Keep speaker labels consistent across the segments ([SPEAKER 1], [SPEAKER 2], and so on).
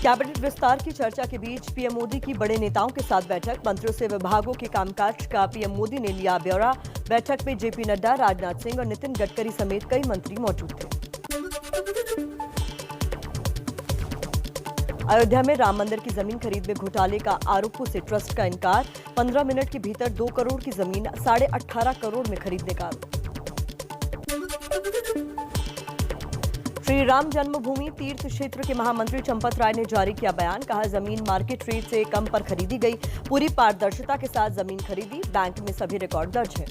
[SPEAKER 1] Cabinet विस्तार की चर्चा के बीच पीएम मोदी की बड़े नेताओं के साथ बैठक। मंत्रियों से विभागों के कामकाज का पीएम मोदी ने लिया ब्यौरा। बैठक में जेपी नड्डा, राजनाथ सिंह और नितिन गडकरी समेत कई मंत्री मौजूद थे। अयोध्या में राम मंदिर की जमीन खरीद में घोटाले का आरोपों से ट्रस्ट का इनकार। 15 मिनट के भीतर 2 करोड़ की जमीन 18.5 करोड़ में खरीदने का आरोप। श्री राम जन्मभूमि तीर्थ क्षेत्र के महामंत्री चंपत राय ने जारी किया बयान। कहा, जमीन मार्केट रेट से कम पर खरीदी गई। पूरी पारदर्शिता के साथ जमीन खरीदी। बैंक में सभी रिकॉर्ड दर्ज है।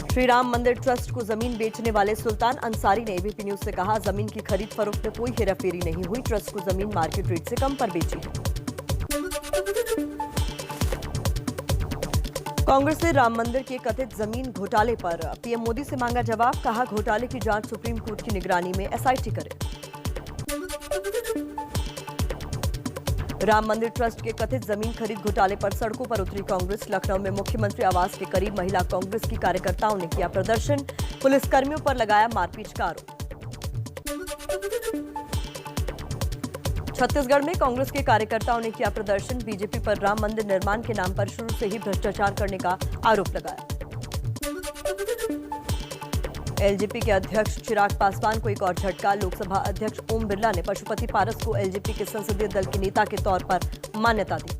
[SPEAKER 1] श्री राम मंदिर ट्रस्ट को जमीन बेचने वाले सुल्तान अंसारी ने एबीपी न्यूज से कहा, जमीन की खरीद फरोख्त में कोई हेराफेरी नहीं हुई। ट्रस्ट को जमीन मार्केट रेट से कम पर बेची है। कांग्रेस ने राम मंदिर के कथित जमीन घोटाले पर पीएम मोदी से मांगा जवाब। कहा, घोटाले की जांच सुप्रीम कोर्ट की निगरानी में एसआईटी करे। राम मंदिर ट्रस्ट के कथित जमीन खरीद घोटाले पर सड़कों पर उतरी कांग्रेस। लखनऊ में मुख्यमंत्री आवास के करीब महिला कांग्रेस की कार्यकर्ताओं ने किया प्रदर्शन। पुलिसकर्मियों पर लगाया मारपीट का आरोप। छत्तीसगढ़ में कांग्रेस के कार्यकर्ताओं ने किया प्रदर्शन। बीजेपी पर राम मंदिर निर्माण के नाम पर शुरू से ही भ्रष्टाचार करने का आरोप लगाया। एलजेपी के अध्यक्ष चिराग पासवान को एक और झटका। लोकसभा अध्यक्ष ओम बिरला ने पशुपति पारस को एलजेपी के संसदीय दल के नेता के तौर पर मान्यता दी।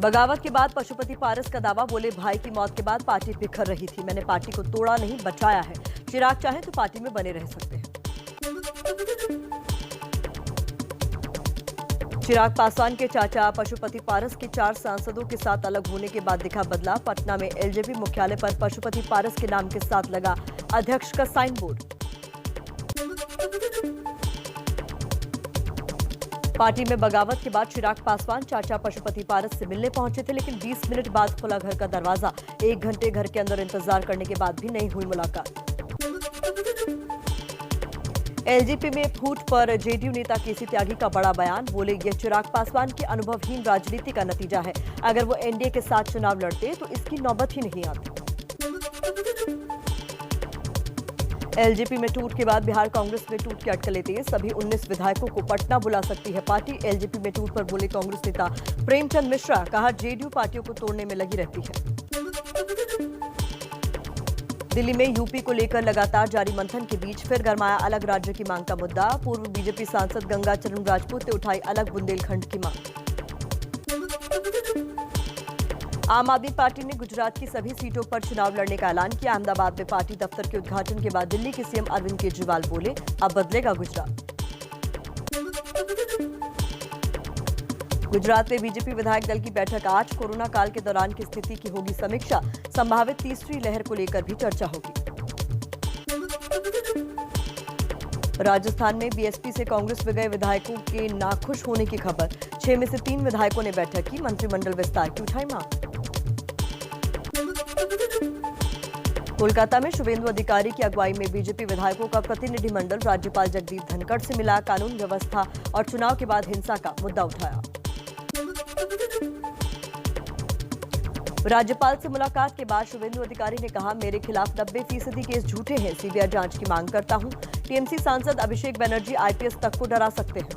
[SPEAKER 1] बगावत के बाद पशुपति पारस का दावा। बोले, भाई की मौत के बाद पार्टी बिखर रही थी। मैंने पार्टी को तोड़ा नहीं, बचाया है। चिराग चाहे तो पार्टी में बने रह सकते हैं। चिराग पासवान के चाचा पशुपति पारस के 4 सांसदों के साथ अलग होने के बाद दिखा बदलाव। पटना में एलजेपी मुख्यालय पर पशुपति पारस के नाम के साथ लगा अध्यक्ष का साइन बोर्ड। पार्टी में बगावत के बाद चिराग पासवान चाचा पशुपति पारस से मिलने पहुंचे थे, लेकिन 20 मिनट बाद खुला घर का दरवाजा। 1 घंटे घर के अंदर इंतजार करने के बाद भी नहीं हुई मुलाकात। एलजेपी में फूट पर जेडीयू नेता केसी त्यागी का बड़ा बयान। बोले, यह चिराग पासवान की अनुभवहीन राजनीति का नतीजा है। अगर वो एनडीए के साथ चुनाव लड़ते तो इसकी नौबत ही नहीं आती। एलजेपी में टूट के बाद बिहार कांग्रेस में टूट के अटकलें तेज। सभी 19 विधायकों को पटना बुला सकती है पार्टी। एलजेपी में टूट पर बोले कांग्रेस नेता प्रेमचंद मिश्रा। कहा, जेडीयू पार्टियों को तोड़ने में लगी रहती है। दिल्ली में यूपी को लेकर लगातार जारी मंथन के बीच फिर गरमाया अलग राज्य की मांग का मुद्दा। पूर्व बीजेपी सांसद गंगाचरण राजपूत ने उठाई अलग बुंदेलखंड की मांग। आम आदमी पार्टी ने गुजरात की सभी सीटों पर चुनाव लड़ने का ऐलान किया। अहमदाबाद में पार्टी दफ्तर के उद्घाटन के बाद दिल्ली के सीएम अरविंद केजरीवाल बोले, अब बदलेगा गुजरात। गुजरात में बीजेपी विधायक दल की बैठक आज। कोरोना काल के दौरान की स्थिति की होगी समीक्षा। संभावित तीसरी लहर को लेकर भी चर्चा होगी। राजस्थान में बीएसपी से कांग्रेस में गए विधायकों के नाखुश होने की खबर। 6 में से 3 विधायकों ने बैठक की। मंत्रिमंडल विस्तार की उठाई मांग। कोलकाता में शुभेंदु अधिकारी की अगुवाई में बीजेपी विधायकों का प्रतिनिधिमंडल राज्यपाल जगदीप धनखड़ से मिला। कानून व्यवस्था और चुनाव के बाद हिंसा का मुद्दा उठाया। राज्यपाल से मुलाकात के बाद शुभेंदु अधिकारी ने कहा, मेरे खिलाफ 90% केस झूठे हैं। सीबीआई जांच की मांग करता हूं। टीएमसी सांसद अभिषेक बनर्जी आईपीएस तक को डरा सकते हैं।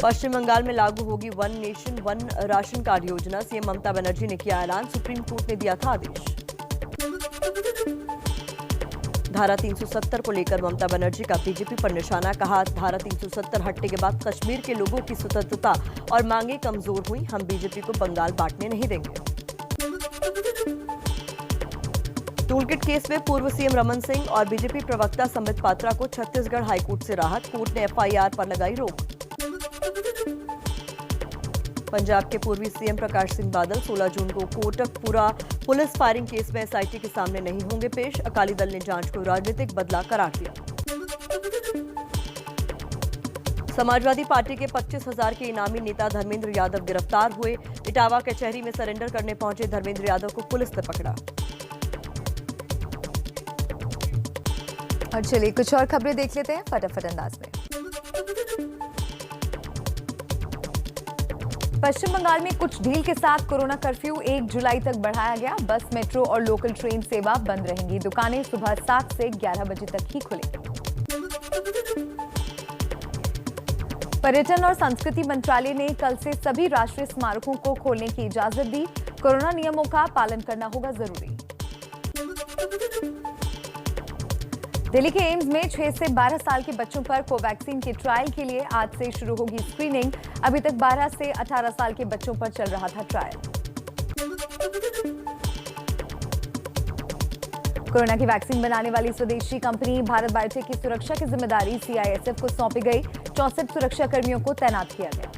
[SPEAKER 1] पश्चिम बंगाल में लागू होगी 1 नेशन 1 राशन कार्ड योजना। सीएम ममता बनर्जी ने किया ऐलान। सुप्रीम कोर्ट ने दिया था आदेश। धारा 370 को लेकर ममता बनर्जी का बीजेपी पर निशाना। कहा, धारा 370 हटने के बाद कश्मीर के लोगों की स्वतंत्रता और मांगे कमजोर हुई। हम बीजेपी को बंगाल बांटने नहीं देंगे। टूलकिट केस में पूर्व सीएम रमन सिंह और बीजेपी प्रवक्ता संबित पात्रा को छत्तीसगढ़ हाईकोर्ट से राहत। कोर्ट ने एफआईआर पर लगाई रोक। पंजाब के पूर्वी सीएम प्रकाश सिंह बादल 16 जून को कोटकपुरा पुलिस फायरिंग केस में एसआईटी के सामने नहीं होंगे पेश। अकाली दल ने जांच को राजनीतिक बदला करार दिया। समाजवादी पार्टी के 25,000 के इनामी नेता धर्मेंद्र यादव गिरफ्तार हुए। इटावा कचहरी में सरेंडर करने पहुंचे धर्मेंद्र यादव को पुलिस ने पकड़ा।
[SPEAKER 2] और चलिए कुछ और खबरें देख लेते हैं फटाफट अंदाज में। पश्चिम बंगाल में कुछ ढील के साथ कोरोना कर्फ्यू 1 जुलाई तक बढ़ाया गया। बस, मेट्रो और लोकल ट्रेन सेवा बंद रहेंगी। दुकानें सुबह 7 से 11 बजे तक ही खुलेंगी। पर्यटन और संस्कृति मंत्रालय ने कल से सभी राष्ट्रीय स्मारकों को खोलने की इजाजत दी। कोरोना नियमों का पालन करना होगा जरूरी। दिल्ली के एम्स में 6 से 12 साल के बच्चों पर कोवैक्सीन के ट्रायल के लिए आज से शुरू होगी स्क्रीनिंग। अभी तक 12 से 18 साल के बच्चों पर चल रहा था ट्रायल। कोरोना की वैक्सीन बनाने वाली स्वदेशी कंपनी भारत बायोटेक की सुरक्षा की जिम्मेदारी सीआईएसएफ को सौंपी गई। 64 सुरक्षा कर्मियों को तैनात किया गया।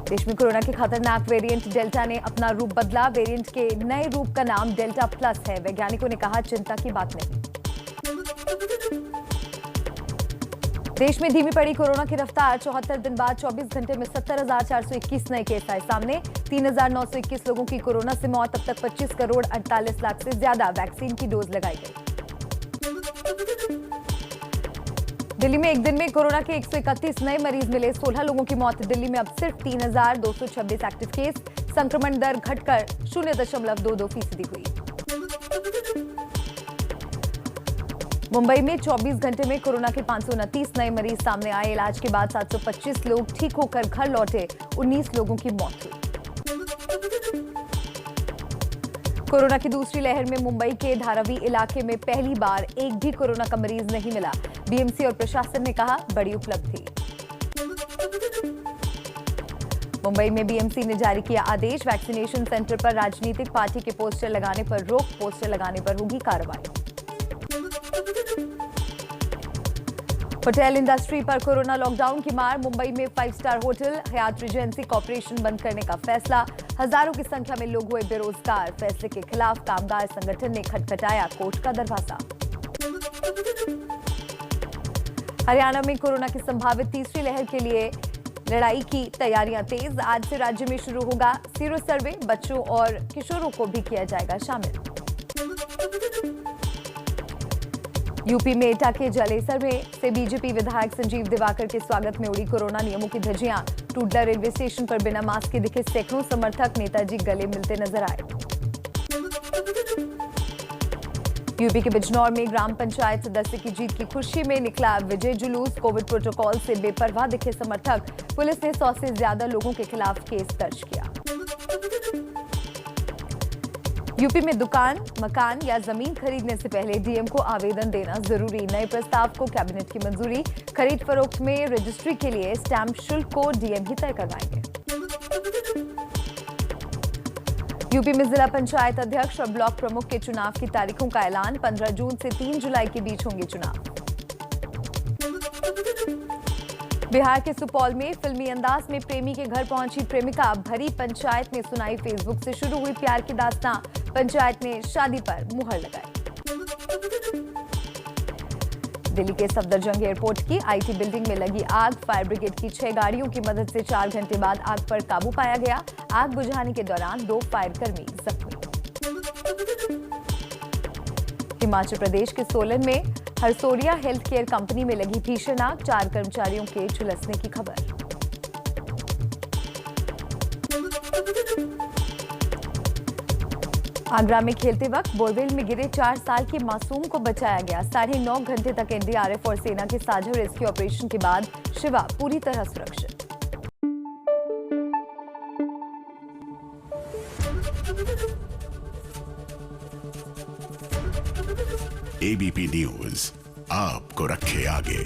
[SPEAKER 2] देश में कोरोना के खतरनाक वेरिएंट डेल्टा ने अपना रूप बदला। वेरिएंट के नए रूप का नाम डेल्टा प्लस है। वैज्ञानिकों ने कहा, चिंता की बात नहीं। देश में धीमी पड़ी कोरोना की रफ्तार। 74 दिन बाद 24 घंटे में 70,421 नए केस आए सामने। 3,921 लोगों की कोरोना से मौत। अब तक 25 करोड़ 48 लाख से ज्यादा वैक्सीन की डोज लगाई गई। दिल्ली में एक दिन में कोरोना के 131 नए मरीज मिले। 16 लोगों की मौत। दिल्ली में अब सिर्फ 3,226 एक्टिव केस। संक्रमण दर घटकर 0.22% हुई। मुंबई में 24 घंटे में कोरोना के 529 नए मरीज सामने आए। इलाज के बाद 725 लोग ठीक होकर घर लौटे। 19 लोगों की मौत हुई। कोरोना की दूसरी लहर में मुंबई के धारावी इलाके में पहली बार एक भी कोरोना का मरीज नहीं मिला। बीएमसी और प्रशासन ने कहा, बड़ी उपलब्धि। मुंबई में बीएमसी ने जारी किया आदेश। वैक्सीनेशन सेंटर पर राजनीतिक पार्टी के पोस्टर लगाने पर रोक। पोस्टर लगाने पर होगी कार्रवाई। होटल इंडस्ट्री पर कोरोना लॉकडाउन की मार। मुंबई में 5 star hotel Hyatt Regency corporation बंद करने का फैसला। हजारों की संख्या में लोग हुए बेरोजगार। फैसले के खिलाफ कामगार संगठन ने खटखटाया कोर्ट का दरवाजा। हरियाणा में कोरोना की संभावित तीसरी लहर के लिए लड़ाई की तैयारियां तेज। आज से राज्य में शुरू होगा सीरो सर्वे। बच्चों और किशोरों को भी किया जाएगा शामिल। यूपी में एटा के जलेसर में से बीजेपी विधायक संजीव दिवाकर के स्वागत में उड़ी कोरोना नियमों की धज्जियां। टूडला रेलवे स्टेशन पर बिना मास्क के दिखे सैकड़ों समर्थक। नेताजी गले मिलते नजर आए। यूपी के बिजनौर में ग्राम पंचायत सदस्य की जीत की खुशी में निकला विजय जुलूस। कोविड प्रोटोकॉल से बेपरवाह दिखे समर्थक। पुलिस ने 100 से ज्यादा लोगों के खिलाफ केस दर्ज किया। यूपी में दुकान, मकान या जमीन खरीदने से पहले डीएम को आवेदन देना जरूरी। नए प्रस्ताव को कैबिनेट की मंजूरी। खरीद फरोख्त में रजिस्ट्री के लिए स्टैंप शुल्क को डीएम ही तय करवाएंगे। यूपी में जिला पंचायत अध्यक्ष और ब्लॉक प्रमुख के चुनाव की तारीखों का ऐलान। 15 जून से 3 जुलाई के बीच होंगे चुनाव। बिहार के सुपौल में फिल्मी अंदाज में प्रेमी के घर पहुंची प्रेमिका। भरी पंचायत ने सुनाई फेसबुक से शुरू हुई प्यार की दास्तां। पंचायत ने शादी पर मुहर लगाई। दिल्ली के सफदरजंग एयरपोर्ट की आईटी बिल्डिंग में लगी आग। फायर ब्रिगेड की 6 गाड़ियों की मदद से 4 घंटे बाद आग पर काबू पाया गया। आग बुझाने के दौरान 2 फायरकर्मी जख्मी। हिमाचल प्रदेश के सोलन में हरसोरिया हेल्थ केयर कंपनी में लगी भीषण आग। 4 कर्मचारियों के झुलसने की खबर। आगरा में खेलते वक्त बोरवेल में गिरे 4 साल के मासूम को बचाया गया। 9.5 घंटे तक एनडीआरएफ और सेना के साझा रेस्क्यू ऑपरेशन के बाद शिवा पूरी तरह सुरक्षित।
[SPEAKER 3] एबीपी न्यूज आपको रखे आगे।